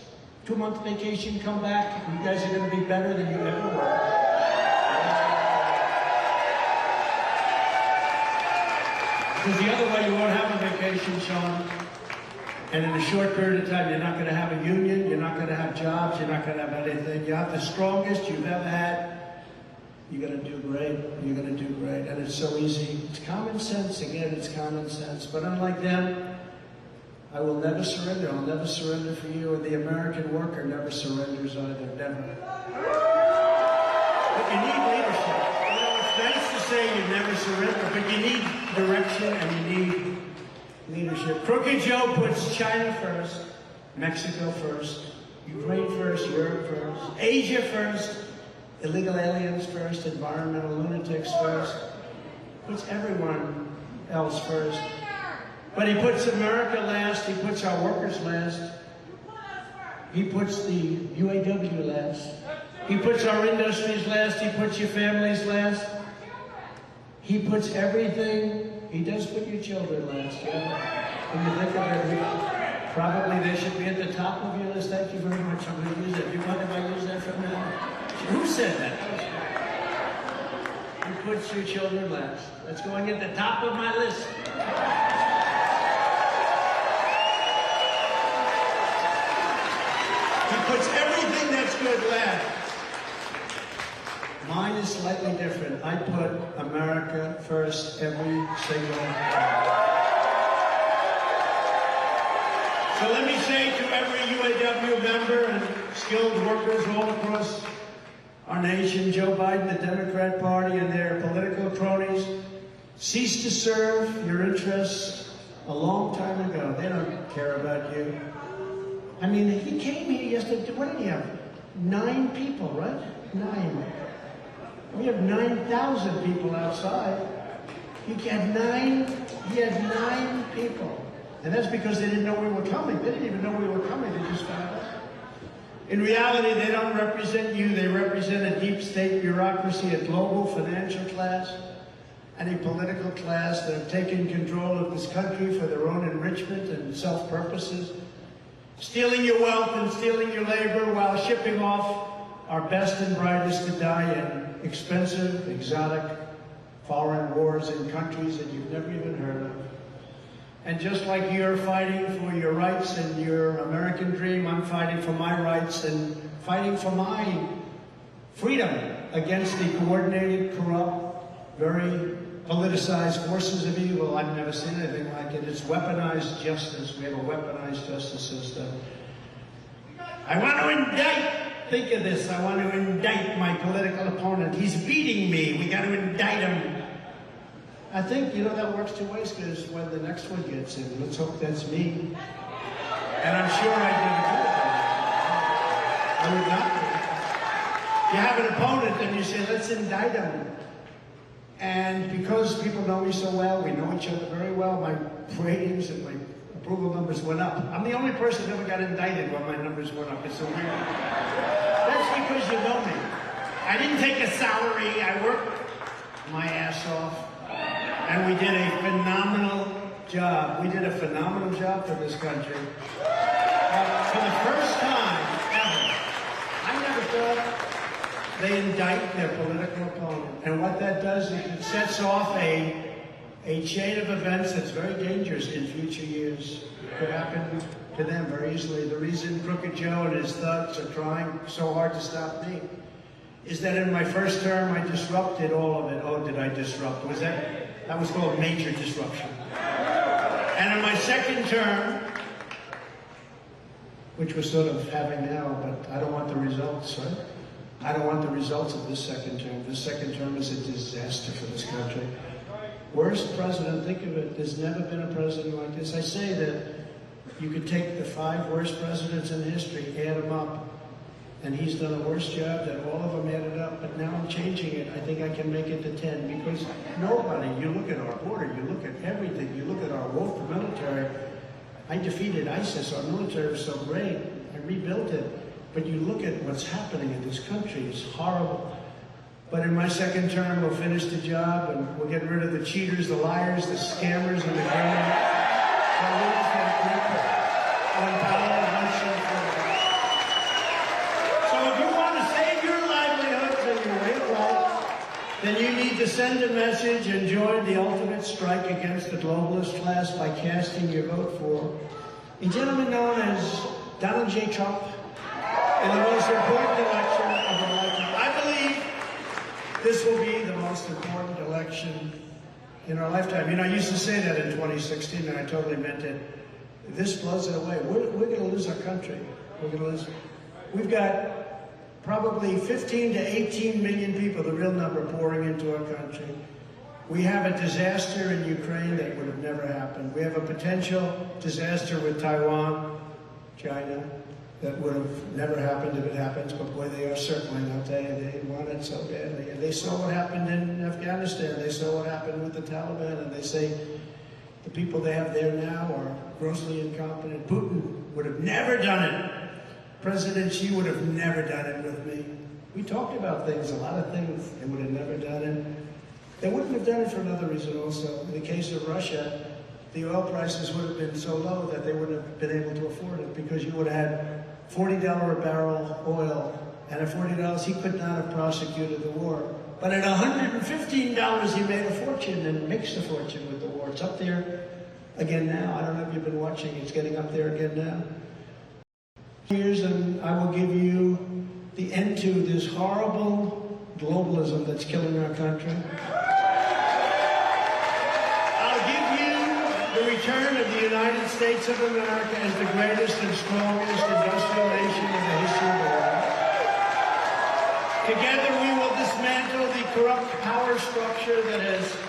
2-month vacation, come back, and you guys are going to be better than you ever were. Because the other way, you won't have a vacation, Sean. And in a short period of time, you're not going to have a union, you're not going to have jobs, you're not going to have anything. You have the strongest you've ever had. You're going to do great. You're going to do great. And it's so easy. It's common sense. Again, it's common sense. But unlike them, I will never surrender. I'll never surrender for you. And the American worker never surrenders either. Never. But you need leadership. You know, it's nice to say you never surrender, but you need direction and you need leadership. Crooked Joe puts China first, Mexico first, Ukraine first, Europe first, Asia first, illegal aliens first, environmental lunatics first. Puts everyone else first. But he puts America last, he puts our workers last. He puts the UAW last. He puts our industries last, he puts your families last. He puts everything. He does put your children last, yeah. When you think of it, probably they should be at the top of your list. Thank you very much. I'm going to use it. You mind if I use that from now? Who said that? He puts your children last. That's going at the top of my list. He puts everything that's good last. Mine is slightly different. I put America first every single time. So let me say to every UAW member and skilled workers all across our nation, Joe Biden, the Democrat Party, and their political cronies, cease to serve your interests a long time ago. They don't care about you. I mean, he came here yesterday. What did he have? 9 people, right? 9. We have 9,000 people outside. He had 9 people. And that's because they didn't know we were coming. They didn't even know we were coming. They just found us. In reality, they don't represent you. They represent a deep state bureaucracy, a global financial class, and a political class that have taken control of this country for their own enrichment and self-purposes, stealing your wealth and stealing your labor while shipping off our best and brightest to die in expensive, exotic, foreign wars in countries that you've never even heard of. And just like you're fighting for your rights and your American dream, I'm fighting for my rights and fighting for my freedom against the coordinated, corrupt, very politicized forces of evil. I've never seen anything like it. It's weaponized justice. We have a weaponized justice system. I want to indict. Think of this. I want to indict my political opponent. He's beating me. We got to indict him. I think, you know, that works 2 ways, because when the next one gets in, let's hope that's me. And I'm sure I did a good job. I would not do. You have an opponent and you say, let's indict him. And because people know me so well, we know each other very well, my ratings and my approval numbers went up. I'm the only person that ever got indicted when my numbers went up. It's so weird. That's because you know me. I didn't take a salary. I worked my ass off. And we did a phenomenal job. We did a phenomenal job for this country. For the first time ever, I never thought they indict their political opponent. And what that does is it sets off a chain of events that's very dangerous in future years. It could happen to them very easily. The reason Crooked Joe and his thugs are trying so hard to stop me is that in my first term, I disrupted all of it. Oh, did I disrupt? That was called major disruption. And in my second term, which we're sort of having now, but I don't want the results, right? I don't want the results of this second term. This second term is a disaster for this country. Worst president, think of it, there's never been a president like this. I say that you could take the 5 worst presidents in history, add them up, and he's done a worse job than all of them added up, but now I'm changing it. I think I can make it to 10, because nobody, you look at our border, you look at everything, you look at our woke military. I defeated ISIS, our military was so great, I rebuilt it, but you look at what's happening in this country, it's horrible. But in my second term, we'll finish the job, and we'll get rid of the cheaters, the liars, the scammers, and the government. Then you need to send a message and join the ultimate strike against the globalist class by casting your vote for a gentleman known as Donald J. Trump in the most important election of our lifetime. I believe this will be the most important election in our lifetime. You know, I used to say that in 2016, and I totally meant it. this blows it away. We're going to lose our country. We're going to lose. We've got probably 15 to 18 million people, the real number, pouring into our country. We have a disaster in Ukraine that would have never happened. We have a potential disaster with Taiwan, China, that would have never happened if it happens, but boy, they are circling, I'll tell you, they want it so badly. And they saw what happened in Afghanistan, they saw what happened with the Taliban, and they say the people they have there now are grossly incompetent. Putin would have never done it. President Xi would have never done it with me. We talked about things, a lot of things, they would have never done it. They wouldn't have done it for another reason also. In the case of Russia, the oil prices would have been so low that they wouldn't have been able to afford it, because you would have had $40 a barrel oil, and at $40 he could not have prosecuted the war. But at $115 he made a fortune and makes a fortune with the war. It's up there again now. I don't know if you've been watching, it's getting up there again now. Years and I will give you the end to this horrible globalism that's killing our country. I'll give you the return of the United States of America as the greatest and strongest industrial nation in the history of the world. Together we will dismantle the corrupt power structure that has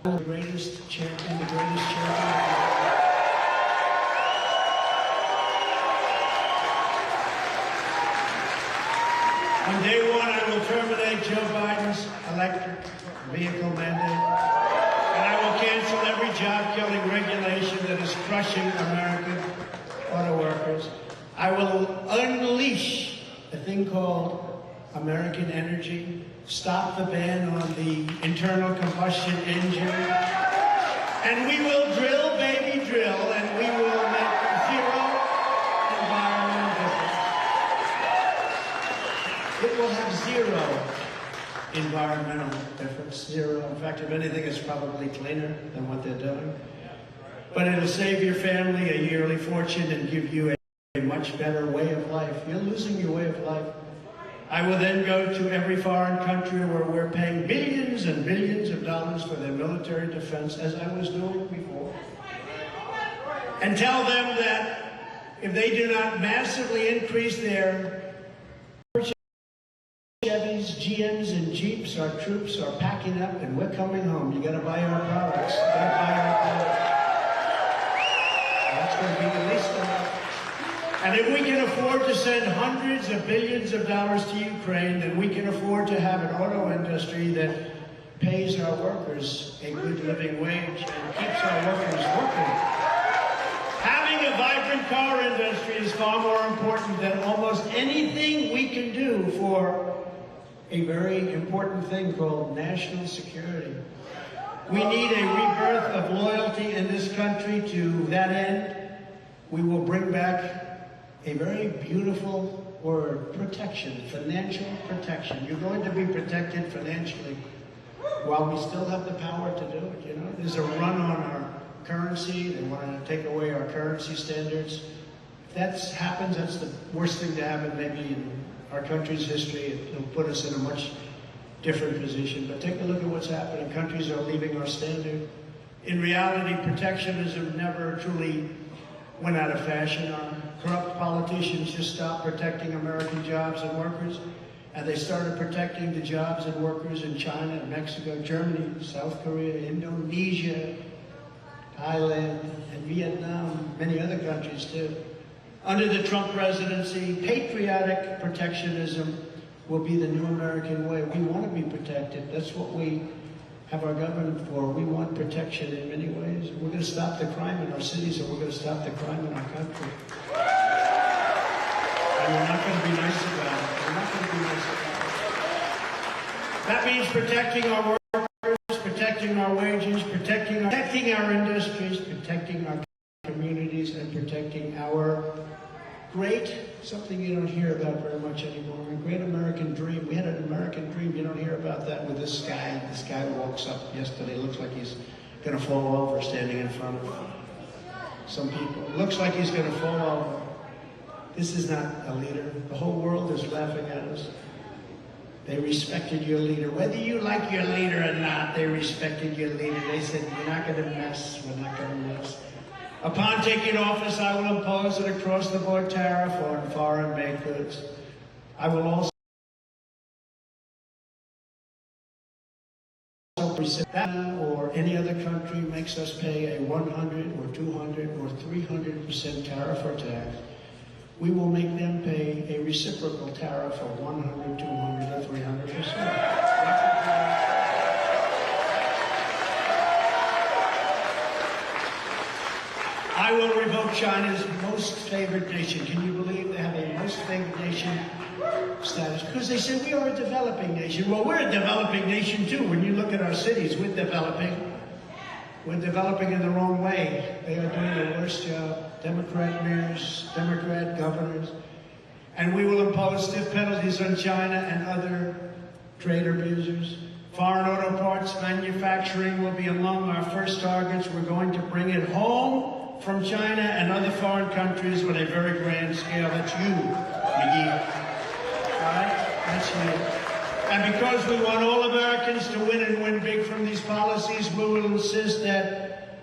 the greatest champion, the greatest champion. On day one, I will terminate Joe Biden's electric vehicle mandate, and I will cancel every job-killing regulation that is crushing American auto workers. I will unleash a thing called American energy, stop the ban on the internal combustion engine, and we will drill, baby, drill, and we will make zero environmental difference. It will have zero environmental difference, zero. In fact, if anything, it's probably cleaner than what they're doing. But it'll save your family a yearly fortune and give you a much better way of life. You're losing your way of life. I will then go to every foreign country where we're paying billions and billions of dollars for their military defense, as I was doing before, and tell them that if they do not massively increase their Chevys, GMs, and Jeeps, our troops are packing up and we're coming home. You gotta buy our products. You gotta buy our products. That's gonna be the least of it. And if we can afford to send hundreds of billions of dollars to Ukraine, then we can afford to have an auto industry that pays our workers a good living wage and keeps our workers working. Having a vibrant car industry is far more important than almost anything we can do for a very important thing called national security. We need a rebirth of loyalty in this country. To that end, we will bring back a very beautiful word, protection, financial protection. You're going to be protected financially while we still have the power to do it, you know. There's a run on our currency. They want to take away our currency standards. If that happens, that's the worst thing to happen maybe in our country's history. It'll put us in a much different position. But take a look at what's happening. Countries are leaving our standard. In reality, protectionism never truly went out of fashion. Our corrupt politicians just stopped protecting American jobs and workers, and they started protecting the jobs and workers in China and Mexico, Germany, South Korea, Indonesia, Thailand, and Vietnam, many other countries too. Under the Trump presidency, patriotic protectionism will be the new American way. We want to be protected. That's what we have our government for. We want protection in many ways. We're going to stop the crime in our cities, and we're going to stop the crime in our country. And we're not going to be nice about it. We're not going to be nice about it. protecting our workers, protecting our wages, protecting our industries, protecting our communities, and protecting our something you don't hear about very much anymore, a great American dream. We had an American dream. You don't hear about that with this guy. This guy walks up yesterday, looks like he's going to fall over standing in front of some people. Looks like he's going to fall over. This is not a leader. The whole world is laughing at us. They respected your leader. Whether you like your leader or not, they respected your leader. They said, you're not going to mess. We're not going to mess. Upon taking office, I will impose an across-the-board tariff on foreign-made goods. I will also or any other country makes us pay a 100 or 200 or 300% tariff or tax, we will make them pay a reciprocal tariff of 100, 200, or 300%. I will revoke China's most favored nation. Can you believe they have a most favored nation status? Because they said we are a developing nation. Well, we're a developing nation too. When you look at our cities, we're developing. We're developing in the wrong way. They are doing the worst job. Democrat mayors, Democrat governors. And we will impose stiff penalties on China and other trade abusers. Foreign auto parts manufacturing will be among our first targets. We're going to bring it home from China and other foreign countries on a very grand scale. That's you, McGee. All right? That's you. And because we want all Americans to win and win big from these policies, we will insist that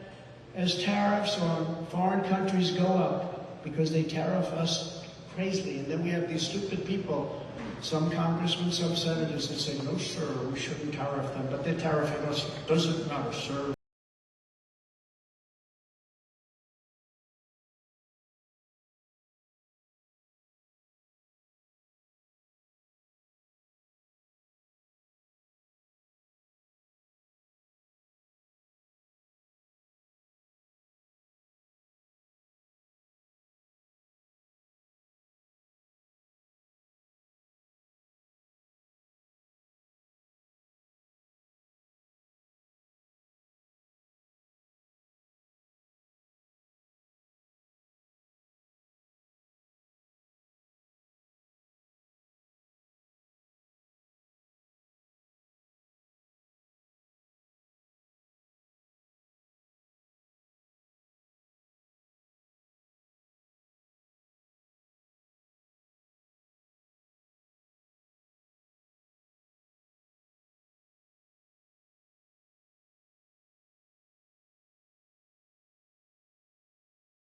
as tariffs on foreign countries go up, because they tariff us crazily, and then we have these stupid people, some congressmen, some senators that say, no, sir, we shouldn't tariff them, but they're tariffing us. It doesn't matter, sir.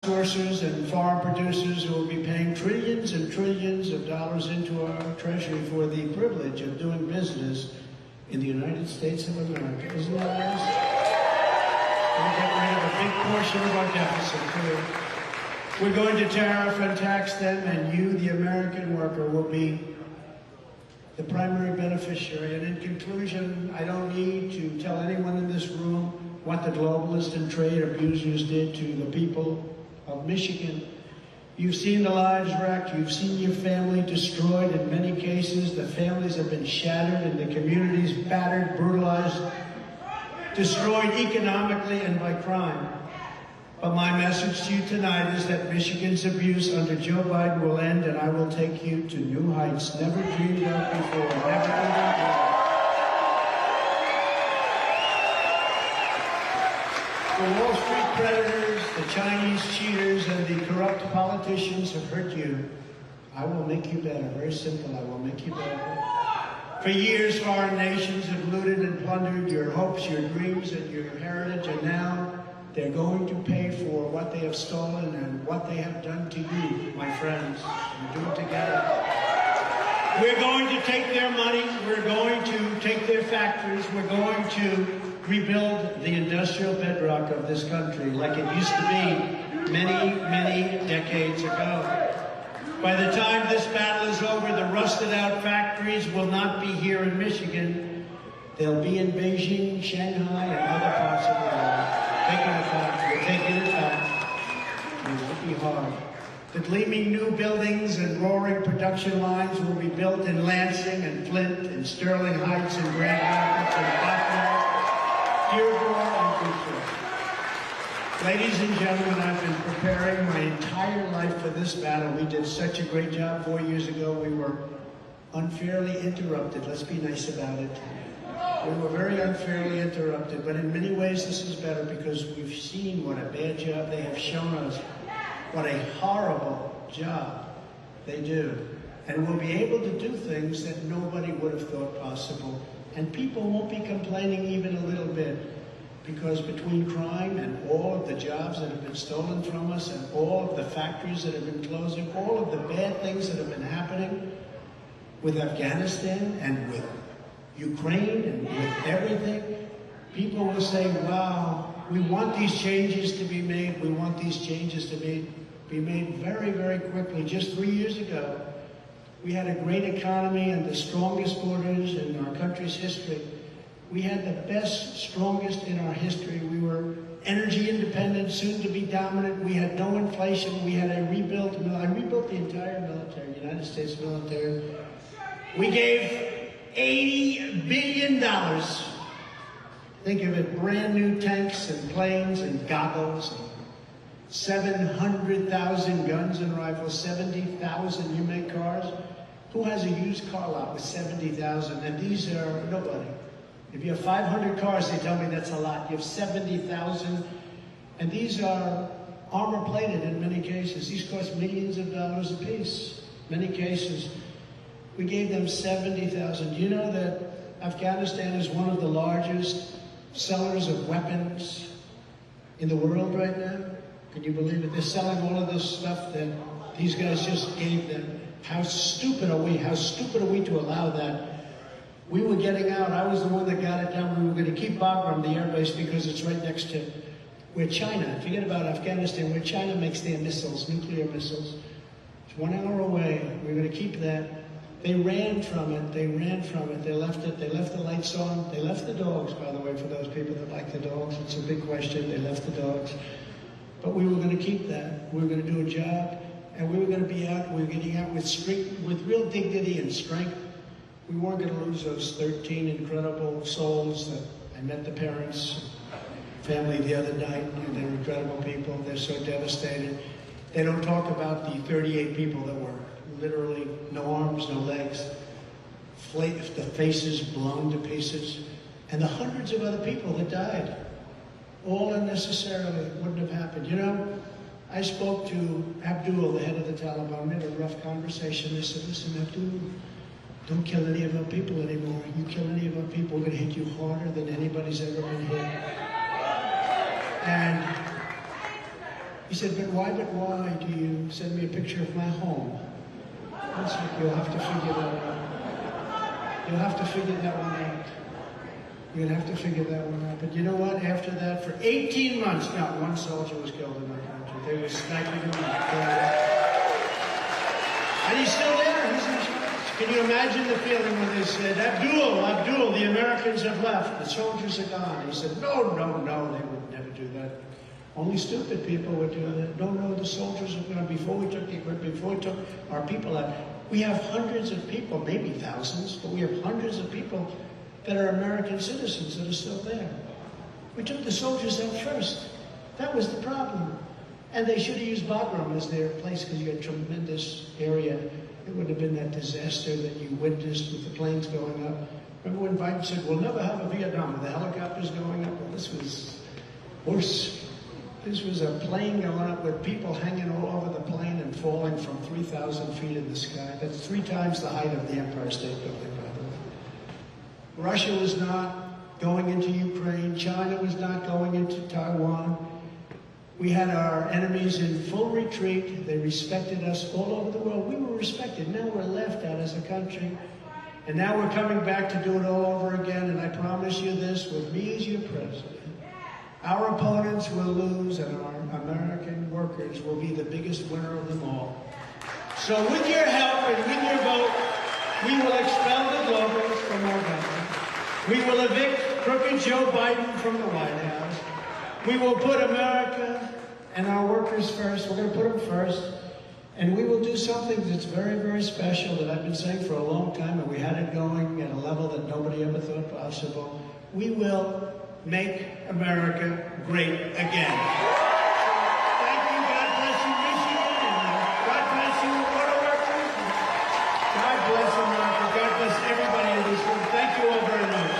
Sources and foreign producers who will be paying trillions and trillions of dollars into our treasury for the privilege of doing business in the United States of America. Isn't that nice? We'll get rid of a big portion of our deficit, too. We're going to tariff and tax them, and you, the American worker, will be the primary beneficiary. And in conclusion, I don't need to tell anyone in this room what the globalist and trade abusers did to the people of Michigan. You've seen the lives wrecked. You've seen your family destroyed. In many cases, the families have been shattered and the communities battered, brutalized, destroyed economically and by crime. But my message to you tonight is that Michigan's abuse under Joe Biden will end, and I will take you to new heights never dreamed of before, never dreamed of. The Wall Street predators, the Chinese cheaters, and the corrupt politicians have hurt you. I will make you better. Very simple. I will make you better. For years, foreign nations have looted and plundered your hopes, your dreams, and your heritage, and now they're going to pay for what they have stolen and what they have done to you, my friends. We'll do it together. We're going to take their money. We're going to take their factories. We're going to rebuild the industrial bedrock of this country like it used to be many, many decades ago. By the time this battle is over, the rusted-out factories will not be here in Michigan. They'll be in Beijing, Shanghai, and other parts of the world. Taking it back. We're taking it back. It will be hard. The gleaming new buildings and roaring production lines will be built in Lansing and Flint and Sterling Heights and Grand Rapids and Buffalo, Dearborn and Detroit. Ladies and gentlemen, I've been preparing my entire life for this battle. We did such a great job 4 years ago. We were unfairly interrupted. Let's be nice about it. We were very unfairly interrupted, but in many ways this is better because we've seen what a bad job they have shown us. What a horrible job they do. And we'll be able to do things that nobody would have thought possible. And people won't be complaining even a little bit, because between crime and all of the jobs that have been stolen from us and all of the factories that have been closing, all of the bad things that have been happening with Afghanistan and with Ukraine and with everything, people will say, wow, we want these changes to be made. We want these changes to be made very, very quickly. Just 3 years ago, we had a great economy and the strongest borders in our country's history. We had the best, strongest in our history. We were energy independent, soon to be dominant. We had no inflation. We had a rebuilt, I rebuilt the entire military, United States military. We gave $80 billion. Think of it, brand new tanks and planes and goggles, and 700,000 guns and rifles, 70,000 you make cars. Who has a used car lot with 70,000? And these are nobody. If you have 500 cars, they tell me that's a lot. You have 70,000, and these are armor plated in many cases. These cost millions of dollars a piece. Many cases, we gave them 70,000. You know that Afghanistan is one of the largest sellers of weapons in the world right now? Can you believe it? They're selling all of this stuff that these guys just gave them. How stupid are we? How stupid are we to allow that? We were getting out. I was the one that got it down. We were going to keep Bagram, the air base, because it's right next to where China, forget about Afghanistan, where China makes their missiles, nuclear missiles. It's 1 hour away. We're going to keep that. They ran from it. They ran from it. They left it. They left the lights on. They left the dogs, by the way, for those people that like the dogs. It's a big question. They left the dogs. But we were going to keep that. We were going to do a job, and we were going to be out. We were getting out with strength, with real dignity and strength. We weren't going to lose those 13 incredible souls that I met the parents, family the other night, and they're incredible people. They're so devastated. They don't talk about the 38 people that were literally no arms, no legs, the faces blown to pieces, and the hundreds of other people that died. All unnecessarily. It wouldn't have happened. You know, I spoke to Abdul, the head of the Taliban. We had a rough conversation. They said, listen, Abdul, don't kill any of our people anymore. You kill any of our people, we're going to hit you harder than anybody's ever been hit. And he said, but why do you send me a picture of my home? I said, you'll have to figure that out. You'll have to figure that one out. You're going to have to figure that one out. But you know what? After that, for 18 months, not one soldier was killed in our country. They were sniping him out. And he's still there. He's in charge. Can you imagine the feeling when they said, Abdul, the Americans have left. The soldiers are gone. He said, no, they would never do that. Only stupid people would do that. No, the soldiers are gone. Before we took the equipment, before we took our people out, we have hundreds of people, maybe thousands, but we have hundreds of people that are American citizens that are still there. We took the soldiers out first. That was the problem. And they should have used Bagram as their place because you had tremendous area. It wouldn't have been that disaster that you witnessed with the planes going up. Remember when Biden said, we'll never have a Vietnam with the helicopters going up? Well, this was worse. This was a plane going up with people hanging all over the plane and falling from 3,000 feet in the sky. That's 3 times the height of the Empire State Building, by the way. Russia was not going into Ukraine. China was not going into Taiwan. We had our enemies in full retreat. They respected us all over the world. We were respected. Now we're left out as a country. And now we're coming back to do it all over again. And I promise you this, with me as your president, our opponents will lose and our American workers will be the biggest winner of them all. So with your help and with your vote, we will expel the globalists from our country. We will evict crooked Joe Biden from the White House. We will put America and our workers first. We're going to put them first. And we will do something that's very, very special that I've been saying for a long time, and we had it going at a level that nobody ever thought possible. We will make America great again. Thank you. God bless you, Michigan. And God bless you, waterworkers. God bless America. God bless everybody in this room. Thank you all very much.